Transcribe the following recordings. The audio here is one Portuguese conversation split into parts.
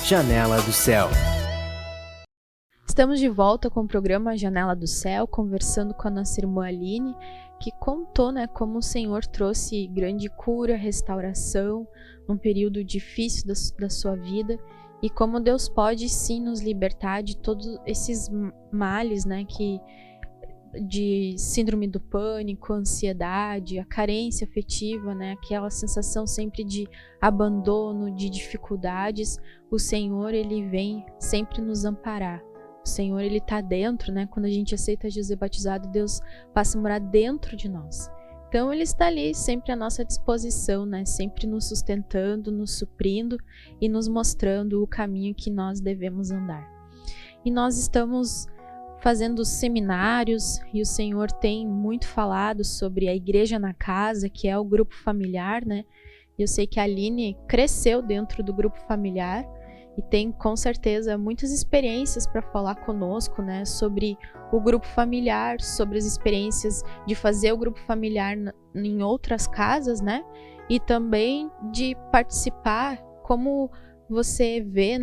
Janela do Céu. Estamos de volta com o programa Janela do Céu, conversando com a nossa irmã Aline, que contou, como o Senhor trouxe grande cura, restauração, num período difícil da sua vida, e como Deus pode sim nos libertar de todos esses males, de síndrome do pânico, ansiedade, a carência afetiva, aquela sensação sempre de abandono, de dificuldades. O Senhor, Ele vem sempre nos amparar. O Senhor, Ele está dentro, quando a gente aceita Jesus batizado, Deus passa a morar dentro de nós. Então, Ele está ali sempre à nossa disposição, sempre nos sustentando, nos suprindo e nos mostrando o caminho que nós devemos andar. E nós estamos fazendo seminários e o Senhor tem muito falado sobre a igreja na casa, que é o grupo familiar, Eu sei que a Aline cresceu dentro do grupo familiar e tem com certeza muitas experiências para falar conosco, sobre o grupo familiar, sobre as experiências de fazer o grupo familiar em outras casas, e também de participar, como você vê,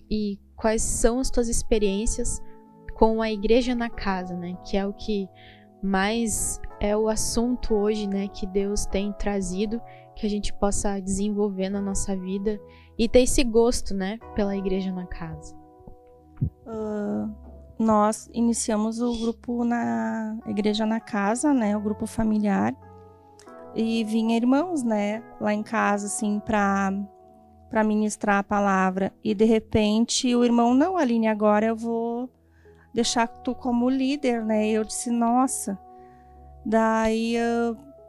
e quais são as tuas experiências com a igreja na casa, que é o que mais é o assunto hoje, que Deus tem trazido, que a gente possa desenvolver na nossa vida e ter esse gosto, pela igreja na casa. Nós iniciamos o grupo na igreja na casa, o grupo familiar, e vinha irmãos, lá em casa, assim, para ministrar a palavra, e de repente o irmão, não, Aline, agora eu vou deixar tu como líder, Eu disse, nossa. Daí,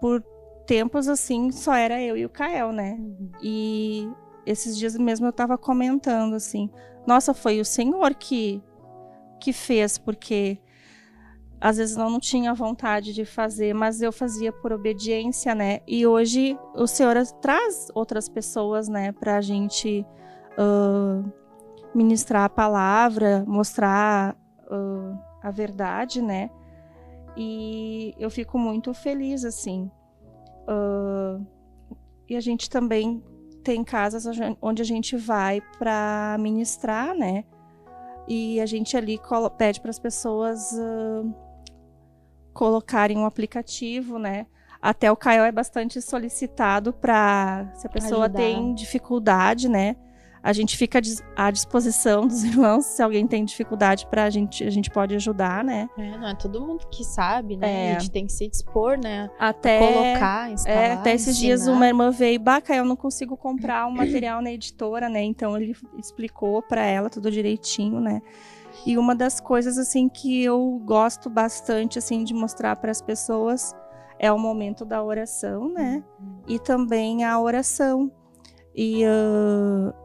por tempos assim, só era eu e o Kael, E esses dias mesmo eu tava comentando, assim, nossa, foi o Senhor que fez, porque às vezes eu não tinha vontade de fazer, mas eu fazia por obediência, E hoje o Senhor traz outras pessoas, pra gente ministrar a palavra, mostrar a verdade, E eu fico muito feliz, assim. E a gente também tem casas onde a gente vai para ministrar, E a gente ali pede para as pessoas colocarem um aplicativo, Até o Kael é bastante solicitado para, se a pessoa ajudar. Tem dificuldade, A gente fica à disposição dos irmãos, se alguém tem dificuldade a gente pode ajudar, Não é todo mundo que sabe, E a gente tem que se dispor, Até colocar, instalar, até esses ensinar. dias uma irmã veio, Baca, eu não consigo comprar um material na editora, Então ele explicou para ela tudo direitinho, E uma das coisas, assim, que eu gosto bastante, assim, de mostrar para as pessoas é o momento da oração, E também a oração. E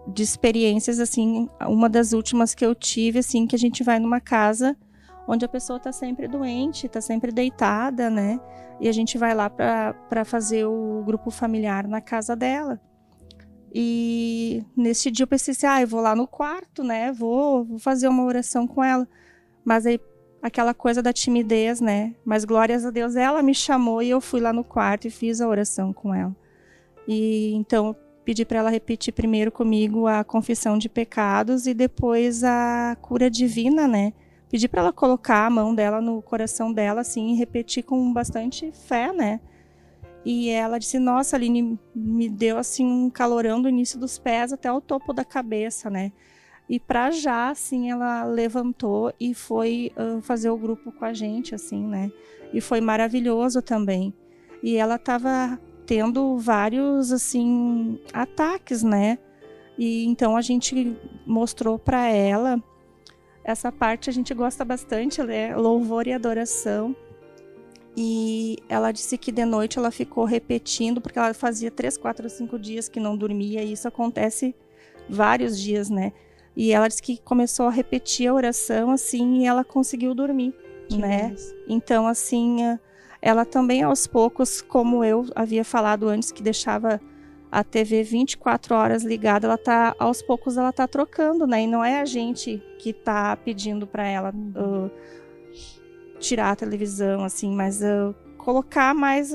de experiências, assim, uma das últimas que eu tive, assim, que a gente vai numa casa onde a pessoa está sempre doente, está sempre deitada, E a gente vai lá para fazer o grupo familiar na casa dela. E nesse dia eu pensei assim, eu vou lá no quarto, vou fazer uma oração com ela. Mas aí, aquela coisa da timidez, Mas glórias a Deus, ela me chamou e eu fui lá no quarto e fiz a oração com ela. E então pedi para ela repetir primeiro comigo a confissão de pecados e depois a cura divina, Pedi para ela colocar a mão dela no coração dela, assim, e repetir com bastante fé, E ela disse, nossa, Aline, me deu, assim, um calorão do início dos pés até o topo da cabeça, E para já, assim, ela levantou e foi fazer o grupo com a gente, assim, E foi maravilhoso também. E ela estava tendo vários, assim, ataques, E então a gente mostrou para ela essa parte, a gente gosta bastante, louvor e adoração. E ela disse que de noite ela ficou repetindo, porque ela fazia 3, 4, 5 dias que não dormia, e isso acontece vários dias, E ela disse que começou a repetir a oração, assim, e ela conseguiu dormir, Então, assim, ela também aos poucos, como eu havia falado antes, que deixava a TV 24 horas ligada, aos poucos ela tá trocando, E não é a gente que tá pedindo para ela tirar a televisão, assim, mas colocar mais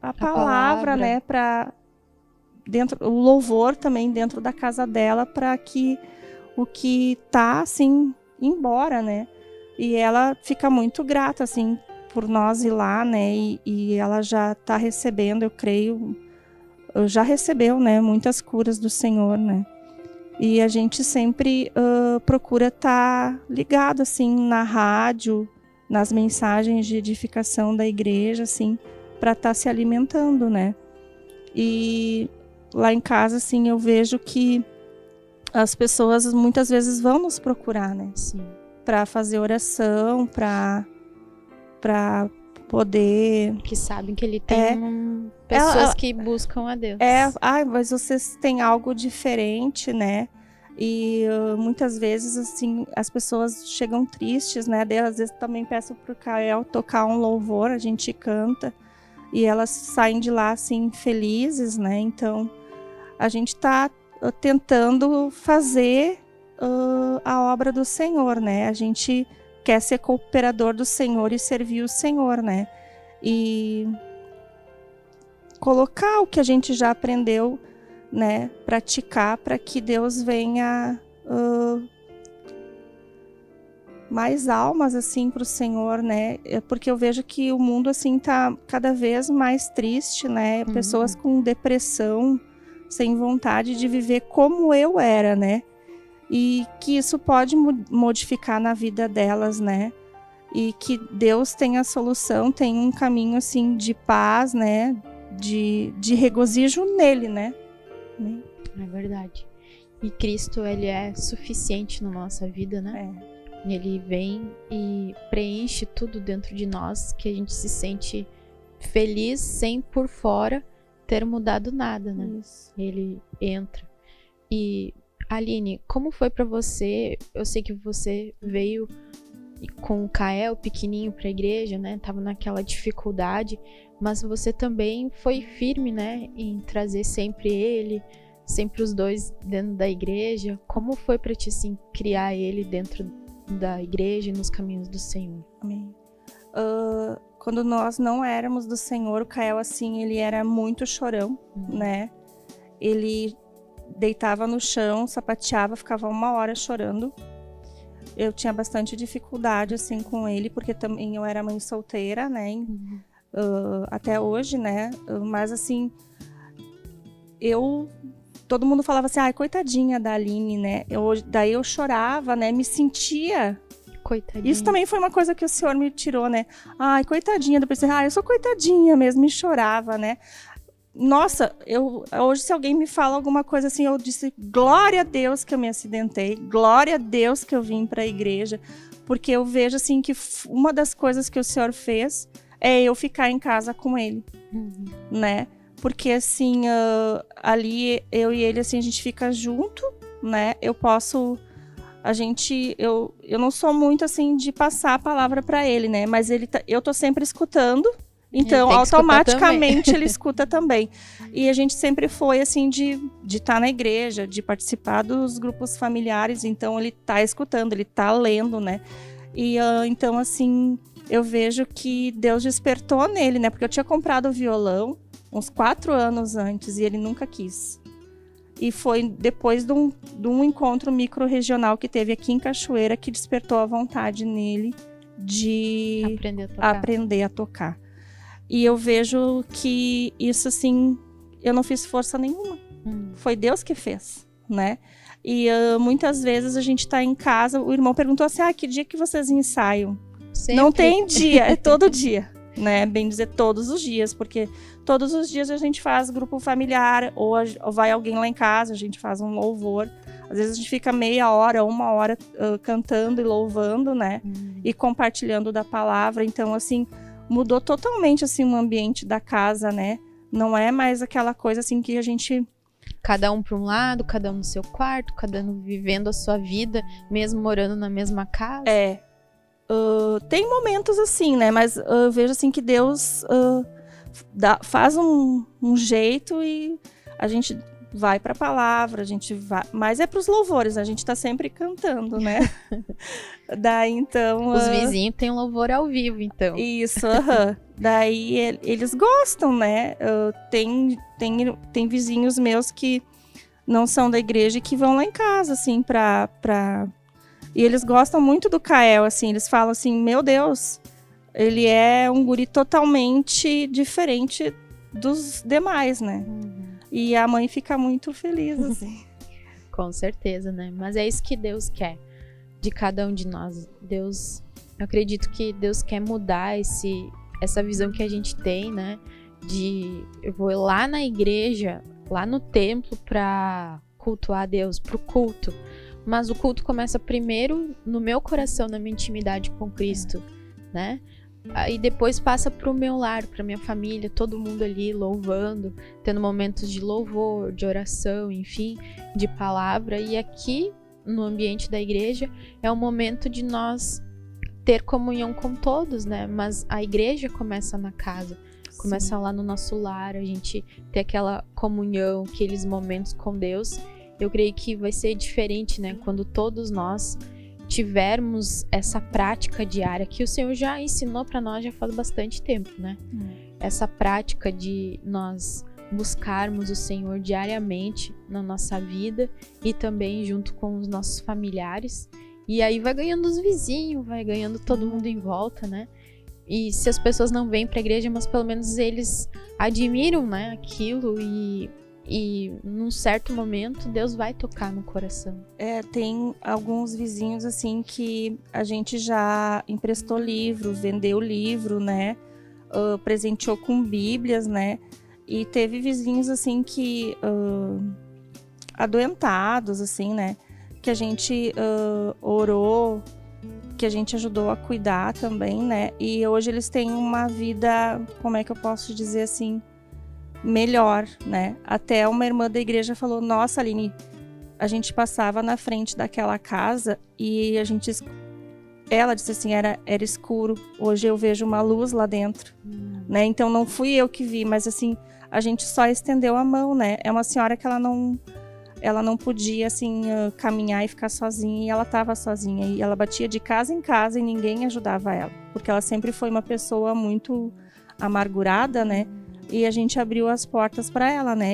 a palavra, para dentro, o louvor também dentro da casa dela, para que o que tá, assim, embora, né? E ela fica muito grata, assim, por nós ir lá, né? E ela já tá recebendo, eu creio, já recebeu, né? Muitas curas do Senhor, né? E a gente sempre procura estar ligado, assim, na rádio, nas mensagens de edificação da igreja, assim, para estar se alimentando, né? E lá em casa, assim, eu vejo que as pessoas muitas vezes vão nos procurar, né? Sim. Para fazer oração, para poder... Que sabem que ele tem pessoas que buscam a Deus. Mas vocês têm algo diferente, né? E muitas vezes, assim, as pessoas chegam tristes, né? Daí, às vezes também peço pro Kael tocar um louvor, a gente canta. E elas saem de lá, assim, felizes, né? Então, a gente tá tentando fazer a obra do Senhor, né? A gente quer ser cooperador do Senhor e servir o Senhor, né? E colocar o que a gente já aprendeu, né? Praticar para que Deus venha mais almas, assim, para o Senhor, né? Porque eu vejo que o mundo, assim, tá cada vez mais triste, né? Pessoas com depressão, sem vontade de viver como eu era, né? E que isso pode modificar na vida delas, né? E que Deus tem a solução, tem um caminho, assim, de paz, né? De regozijo nele, né? É verdade. E Cristo, ele é suficiente na nossa vida, né? Ele vem e preenche tudo dentro de nós, que a gente se sente feliz sem por fora ter mudado nada, né? Isso. Ele entra. E Aline, como foi pra você? Eu sei que você veio com o Kael pequenininho pra igreja, né? Tava naquela dificuldade, mas você também foi firme, né? Em trazer sempre ele, sempre os dois dentro da igreja. Como foi pra ti, assim, criar ele dentro da igreja e nos caminhos do Senhor? Amém. Quando nós não éramos do Senhor, o Kael, assim, ele era muito chorão, né? Ele deitava no chão, sapateava, ficava 1 hora chorando. Eu tinha bastante dificuldade, assim, com ele, porque também eu era mãe solteira, né? Até hoje, né? Mas, assim, todo mundo falava assim, ai, coitadinha da Aline, né? Daí eu chorava, né? Me sentia... Coitadinha. Isso também foi uma coisa que o Senhor me tirou, né? Ai, coitadinha. Depois eu sou coitadinha mesmo, e chorava, né? Nossa, hoje se alguém me fala alguma coisa assim, eu disse, glória a Deus que eu me acidentei, glória a Deus que eu vim para a igreja, porque eu vejo assim que uma das coisas que o Senhor fez é eu ficar em casa com ele, né? Porque assim, ali eu e ele, assim, a gente fica junto, né? Eu não sou muito assim de passar a palavra para ele, né? Mas eu tô sempre escutando. Então, automaticamente ele escuta também. E a gente sempre foi, assim, de estar na igreja, de participar dos grupos familiares. Então, ele tá escutando, ele tá lendo, né? E, então, assim, eu vejo que Deus despertou nele, né? Porque eu tinha comprado o violão uns 4 anos antes e ele nunca quis. E foi depois de um encontro micro-regional que teve aqui em Cachoeira que despertou a vontade nele de aprender a tocar. E eu vejo que isso, assim, eu não fiz força nenhuma. Foi Deus que fez, né? E muitas vezes a gente tá em casa, o irmão perguntou assim, que dia que vocês ensaiam? Sempre. Não tem dia, é todo dia, né? Bem dizer, todos os dias, porque todos os dias a gente faz grupo familiar, ou vai alguém lá em casa, a gente faz um louvor. Às vezes a gente fica meia hora, 1 hora cantando e louvando, né? E compartilhando da palavra. Então, assim, mudou totalmente, assim, o ambiente da casa, né? Não é mais aquela coisa, assim, que a gente... Cada um para um lado, cada um no seu quarto, cada um vivendo a sua vida, mesmo morando na mesma casa. Tem momentos assim, né? Mas eu vejo, assim, que Deus faz um jeito e a gente vai para a palavra, a gente vai... Mas é para os louvores, a gente tá sempre cantando, né? Daí, então... Os vizinhos têm louvor ao vivo, então. Isso, Daí eles gostam, né? Tem vizinhos meus que não são da igreja e que vão lá em casa, assim, E eles gostam muito do Kael, assim, eles falam assim, meu Deus, ele é um guri totalmente diferente dos demais, né? E a mãe fica muito feliz, assim. Com certeza, né? Mas é isso que Deus quer de cada um de nós. Eu acredito que Deus quer mudar essa visão que a gente tem, né? Eu vou lá na igreja, lá no templo para cultuar a Deus, pro culto. Mas o culto começa primeiro no meu coração, na minha intimidade com Cristo, né? Aí depois passa pro meu lar, pra minha família, todo mundo ali louvando, tendo momentos de louvor, de oração, enfim, de palavra. E aqui, no ambiente da igreja, é o momento de nós ter comunhão com todos, né? Mas a igreja começa na casa, começa lá no nosso lar, a gente ter aquela comunhão, aqueles momentos com Deus. Eu creio que vai ser diferente, né? Quando todos nós tivermos essa prática diária que o Senhor já ensinou para nós já faz bastante tempo, né? Essa prática de nós buscarmos o Senhor diariamente na nossa vida e também junto com os nossos familiares. E aí vai ganhando os vizinhos, vai ganhando todo mundo em volta, né? E se as pessoas não vêm para a igreja, mas pelo menos eles admiram, né, aquilo e num certo momento Deus vai tocar no coração. Tem alguns vizinhos assim que a gente já emprestou livro, vendeu livro, né? Presenteou com bíblias, né? E teve vizinhos assim que adoentados, assim, né? Que a gente orou, que a gente ajudou a cuidar também, né? E hoje eles têm uma vida, como é que eu posso dizer assim, melhor, né? Até uma irmã da igreja falou, nossa, Aline, a gente passava na frente daquela casa e ela disse assim, era escuro, hoje eu vejo uma luz lá dentro, né? Então não fui eu que vi, mas assim, a gente só estendeu a mão, né? É uma senhora que ela não podia, assim, caminhar e ficar sozinha, e ela estava sozinha, e ela batia de casa em casa e ninguém ajudava ela, porque ela sempre foi uma pessoa muito amargurada, né? E a gente abriu as portas para ela, né?